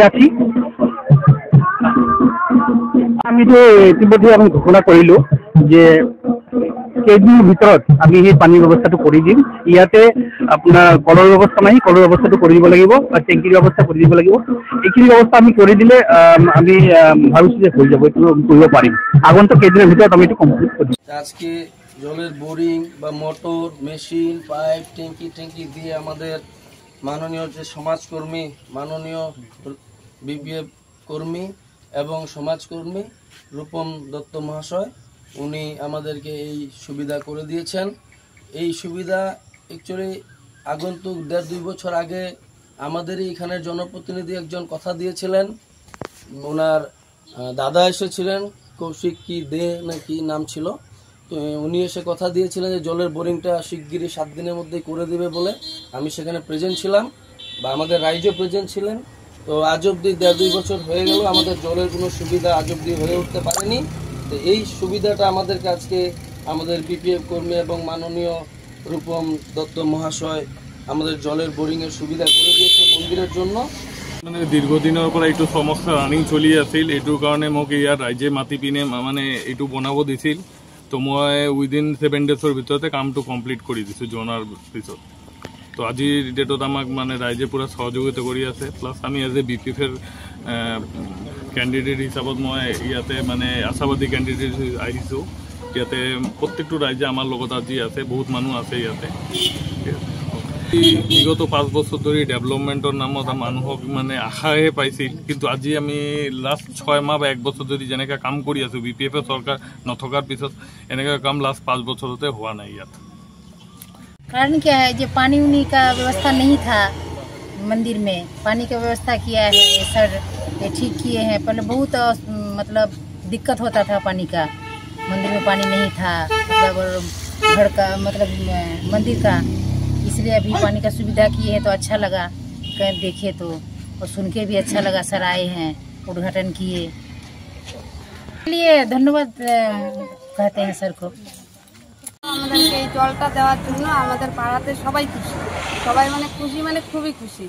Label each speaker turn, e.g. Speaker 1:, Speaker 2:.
Speaker 1: আছি আমি যে ইতিমধ্যে আমি ঘোষণা কৰিলো যে কেইদিনৰ ভিতৰত আমি সেই পানীৰ ব্যৱস্থাটো কৰি দিম। ইয়াতে আপোনাৰ কলৰ ব্যৱস্থা নাই, কলৰ ব্যৱস্থাটো কৰি দিব লাগিব, টেংকিৰ ব্যৱস্থা কৰি দিব লাগিব। এইখিনি ব্যৱস্থা আমি কৰি দিলে আমি ভাবিছোঁ যে হৈ যাব, এইটো কৰিব পাৰিম। আগন্তুক কেইদিনৰ ভিতৰত আমি এইটো কমপ্লিট কৰিম।
Speaker 2: আজকে জলের বোরিং বা মোটর মেশিন পাইপ ট্যাঙ্কি দিয়ে আমাদের মাননীয় যে সমাজকর্মী, মাননীয় বিপিএফ কর্মী এবং সমাজকর্মী রূপম দত্ত মহাশয় উনি আমাদেরকে এই সুবিধা করে দিয়েছেন। এই সুবিধা অ্যাকচুয়ালি আগন্তুক 1.5-2 বছর আগে আমাদেরই এখানের জনপ্রতিনিধি একজন কথা দিয়েছিলেন। ওনার দাদা এসেছিলেন, কৌশিক কি দে না কি নাম ছিল, তো উনি এসে কথা দিয়েছিলেন যে জলের বোরিংটা শিগগিরই 7 দিনের মধ্যেই করে দেবে বলে। আমি সেখানে প্রেজেন্ট ছিলাম বা আমাদের রাইজও প্রেজেন্ট ছিলেন। তো আজ অবধি 1.5-2 বছর হয়ে গেল, আমাদের জলের কোনো সুবিধা আজ অবধি হয়ে উঠতে পারেনি। তো এই সুবিধাটা আমাদেরকে আজকে আমাদের বিপিএফ কর্মী এবং মাননীয় রূপম দত্ত মহাশয় আমাদের জলের বোরিংয়ের সুবিধা করে দিয়েছে মন্দিরের জন্য।
Speaker 3: মানে দীৰ্ঘদিনৰ পৰা এইটো সমস্যা ৰানিং চলি আছিল, এইটোৰ কাৰণে মোক ইয়াৰ ৰাইজে মাতি পিনে মানে এইটো বনাব দিছিল। তো মই উইদিন 7 ডেজৰ ভিতৰতে কামটো কমপ্লিট কৰি দিছোঁ জনাৰ পিছত। তো আজিৰ ডেটত আমাক মানে ৰাইজে পূৰা সহযোগিতা কৰি আছে। প্লাছ আমি এজ এ BPF-ৰ কেণ্ডিডেট হিচাপত মই ইয়াতে মানে আশাবাদী কেণ্ডিডেট আহিছোঁ। ইয়াতে প্ৰত্যেকটো ৰাইজে আমাৰ লগত আজি আছে, বহুত মানুহ আছে ইয়াতে। বিগত 5 বছৰ ধৰি ডেভেলপমেণ্টৰ নামত মানুহক মানে আশাহে পাইছিল, কিন্তু আজি আমি লাষ্ট 6 মাহ বা 1 বছৰ ধৰি যেনেকৈ কাম কৰি আছোঁ BPF-ৰ চৰকাৰ নথকাৰ পিছত এনেকুৱা কাম লাষ্ট 5 বছৰতে হোৱা নাই ইয়াত।
Speaker 4: कारण क्या है, जो पानी उनी का व्यवस्था नहीं था मंदिर में, पानी का व्यवस्था किया है सर, ये ठीक किए हैं। पहले बहुत मतलब दिक्कत होता था पानी का, मंदिर में पानी नहीं था, मतलब घर का मतलब मंदिर का, इसलिए अभी पानी का सुविधा किए हैं तो अच्छा लगा। कहीं देखे तो और सुन के भी अच्छा लगा, सर आए हैं उद्घाटन किए, इसलिए धन्यवाद कहते हैं सर को।
Speaker 5: আমাদেরকে এই জলটা দেওয়ার জন্য আমাদের পাড়াতে সবাই খুশি, সবাই মানে খুশি, মানে খুবই খুশি।